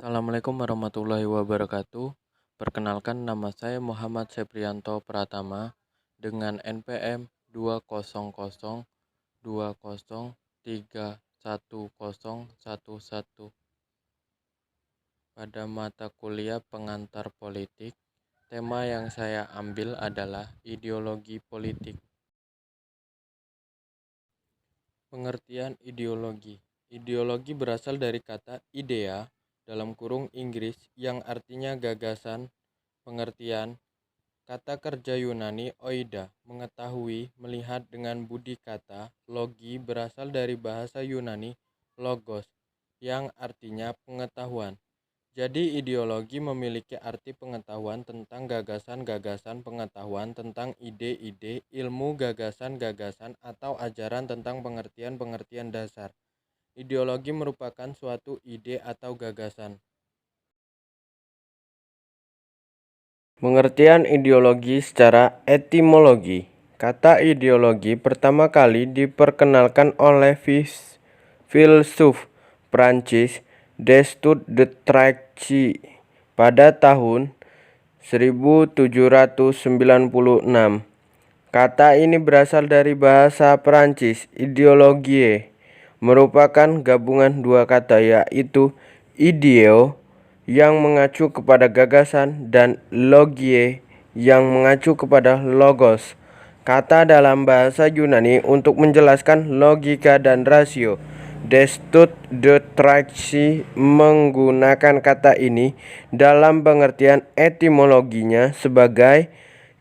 Assalamualaikum warahmatullahi wabarakatuh. Perkenalkan, nama saya Muhammad Seprianto Pratama dengan NPM 200203111 pada mata kuliah pengantar politik. Tema yang saya ambil adalah ideologi politik. Pengertian ideologi. Ideologi berasal dari kata idea dalam kurung Inggris yang artinya gagasan, pengertian. Kata kerja Yunani oida, mengetahui, melihat dengan budi kata. Logi berasal dari bahasa Yunani logos, yang artinya pengetahuan. Jadi ideologi memiliki arti pengetahuan tentang gagasan-gagasan, pengetahuan tentang ide-ide, ilmu, gagasan-gagasan, atau ajaran tentang pengertian-pengertian dasar. Ideologi merupakan suatu ide atau gagasan. Pengertian ideologi secara etimologi. Kata ideologi pertama kali diperkenalkan oleh filsuf Prancis Destutt de Trachy pada tahun 1796. Kata ini berasal dari bahasa Prancis. Ideologie merupakan gabungan dua kata, yaitu ideo yang mengacu kepada gagasan dan logie yang mengacu kepada logos, kata dalam bahasa Yunani untuk menjelaskan logika dan rasio. Destutt de Trachy menggunakan kata ini dalam pengertian etimologinya sebagai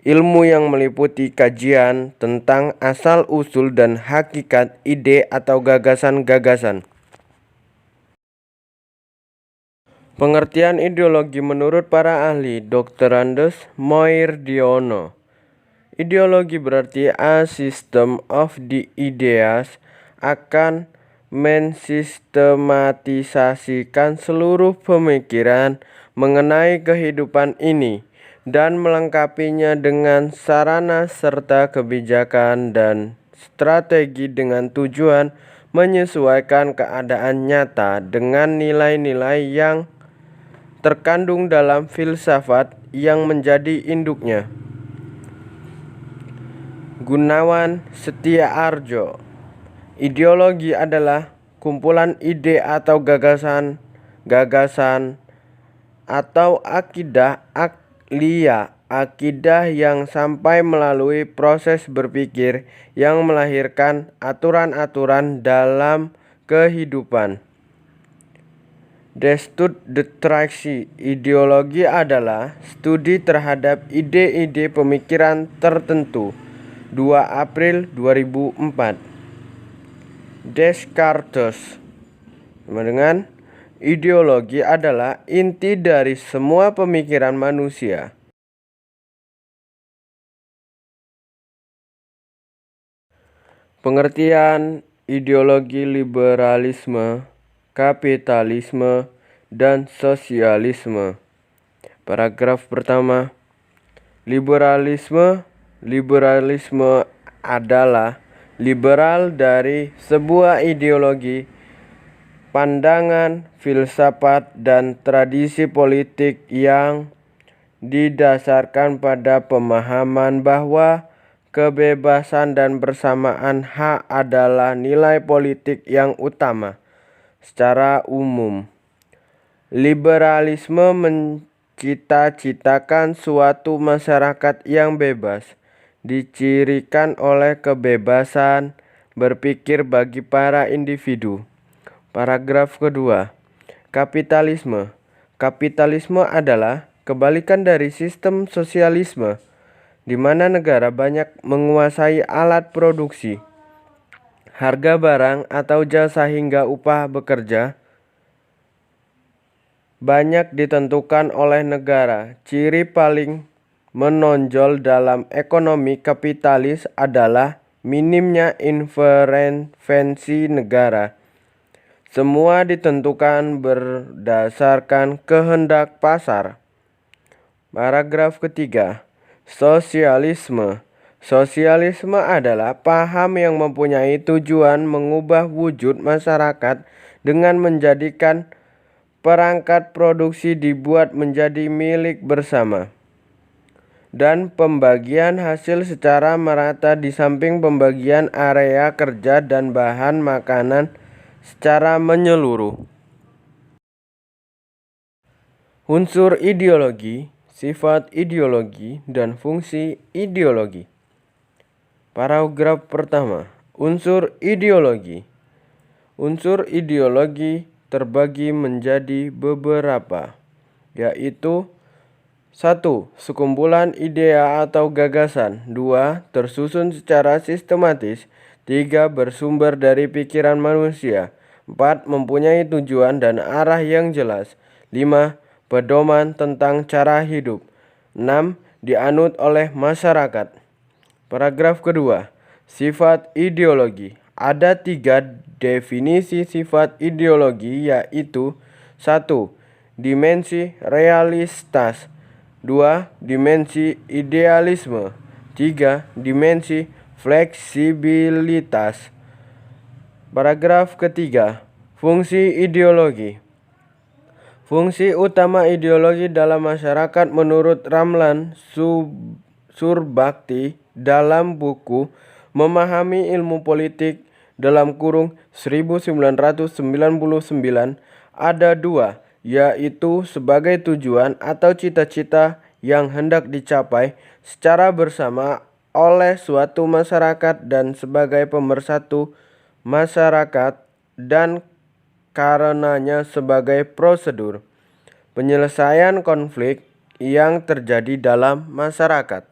ilmu yang meliputi kajian tentang asal-usul dan hakikat ide atau gagasan-gagasan. Pengertian ideologi menurut para ahli Dr. Moerdiono. Ideologi berarti a system of the ideas, akan mensistematisasikan seluruh pemikiran mengenai kehidupan ini dan melengkapinya dengan sarana serta kebijakan dan strategi dengan tujuan menyesuaikan keadaan nyata dengan nilai-nilai yang terkandung dalam filsafat yang menjadi induknya. Gunawan Setiaarjo. Ideologi adalah kumpulan ide atau gagasan atau akidah akidah yang sampai melalui proses berpikir yang melahirkan aturan-aturan dalam kehidupan. Destutt de Trachy. Ideologi adalah studi terhadap ide-ide pemikiran tertentu. 2 April 2004. Descartes. Sama dengan ideologi adalah inti dari semua pemikiran manusia. Pengertian ideologi liberalisme, kapitalisme, dan sosialisme. Paragraf pertama. Liberalisme adalah liberal dari sebuah ideologi, pandangan, filsafat, dan tradisi politik yang didasarkan pada pemahaman bahwa kebebasan dan persamaan hak adalah nilai politik yang utama. Secara umum, liberalisme mencita-citakan suatu masyarakat yang bebas, dicirikan oleh kebebasan berpikir bagi para individu. Paragraf kedua. Kapitalisme. Kapitalisme adalah kebalikan dari sistem sosialisme, di mana negara banyak menguasai alat produksi, harga barang atau jasa hingga upah bekerja banyak ditentukan oleh negara. Ciri paling menonjol dalam ekonomi kapitalis adalah minimnya intervensi negara. Semua ditentukan berdasarkan kehendak pasar. Paragraf ketiga. Sosialisme. Sosialisme adalah paham yang mempunyai tujuan mengubah wujud masyarakat dengan menjadikan perangkat produksi dibuat menjadi milik bersama, dan pembagian hasil secara merata di samping pembagian area kerja dan bahan makanan secara menyeluruh. Unsur ideologi, sifat ideologi, dan fungsi ideologi. Paragraf pertama. Unsur ideologi. Unsur ideologi terbagi menjadi beberapa, yaitu 1. Sekumpulan idea atau gagasan. 2. Tersusun secara sistematis. 3. Bersumber dari pikiran manusia. 4. Mempunyai tujuan dan arah yang jelas. 5. Pedoman tentang cara hidup. 6. Dianut oleh masyarakat. Paragraf kedua. Sifat ideologi. Ada 3 definisi sifat ideologi, yaitu 1. Dimensi realitas. 2. Dimensi idealisme. 3. Dimensi fleksibilitas. Paragraf ketiga. Fungsi ideologi. Fungsi utama ideologi dalam masyarakat menurut Ramlan Surbakti dalam buku Memahami Ilmu Politik (1999) ada 2, yaitu sebagai tujuan atau cita-cita yang hendak dicapai secara bersama oleh suatu masyarakat dan sebagai pemersatu masyarakat, dan karenanya sebagai prosedur penyelesaian konflik yang terjadi dalam masyarakat.